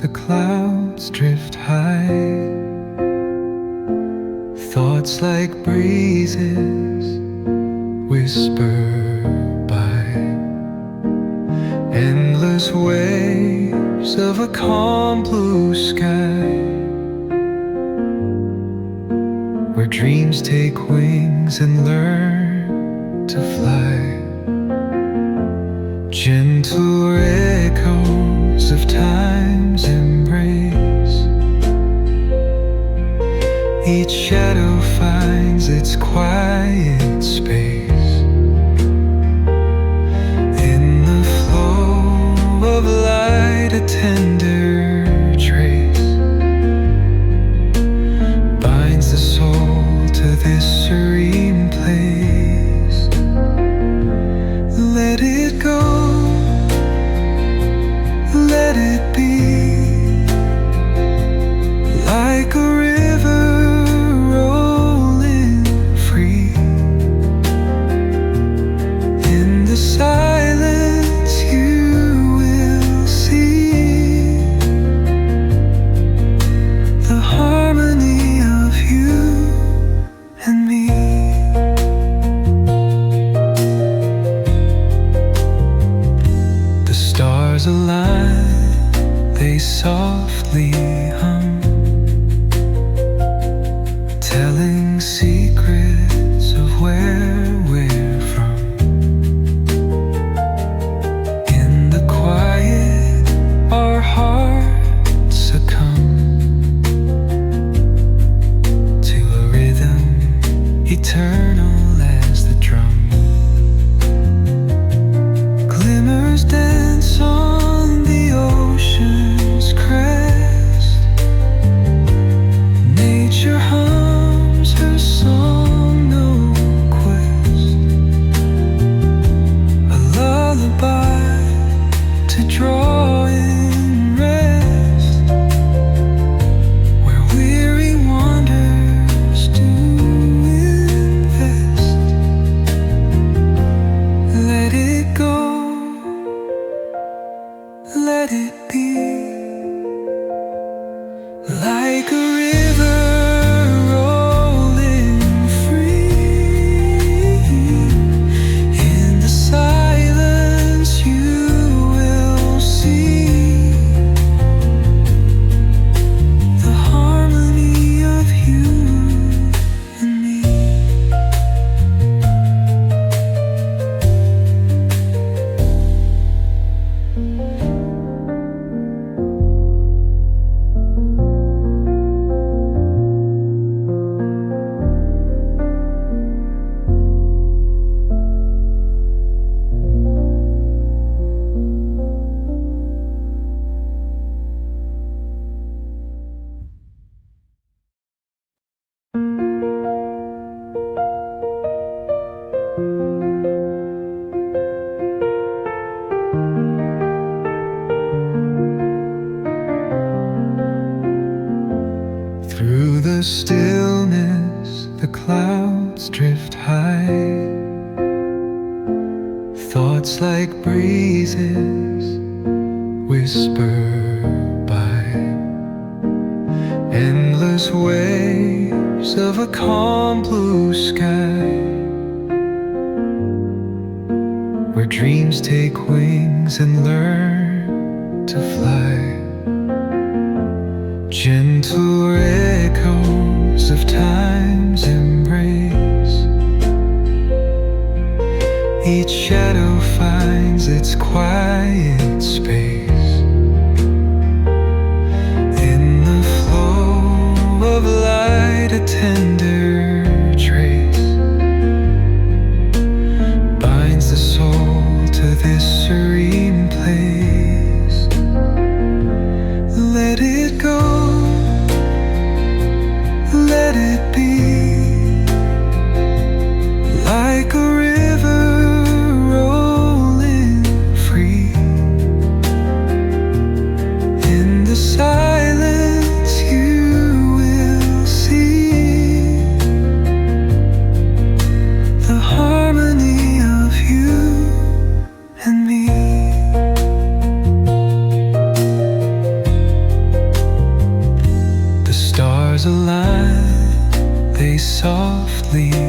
the clouds drift high. Thoughts like breezes whisper by. Endless waves of a calm blue sky, where dreams take wings and learn to fly. Gentle echoes of time's embrace. Each shadow finds its quiet space. In the flow of light, a tender trace binds the soul to this serene place. Let it go, let it be, like a river rolling free. In the silence you will see the harmony of you and me. The stars align, they softly hum, telling secrets of where we're from. In the quiet, our hearts succumb to a rhythm eternal as the drum. Glimmers dance on the ocean's crest. Nature hums her song, no quest. A lullaby to draw in rest, where weary wanderers do invest. Let it go, let it be, like a river rolling free. In the silence you will see the harmony of you and me. Through the stillness, the clouds drift high. Thoughts like breezes whisper by. Endless waves of a calm blue sky, where dreams take wings and learn to fly. Gentle echoes of time's embrace. Each shadow finds its quiet space. In the flow of light, a tender trace binds the soul to this serene place. Let it go, let it be, like a river rolling free. In the silence you will see the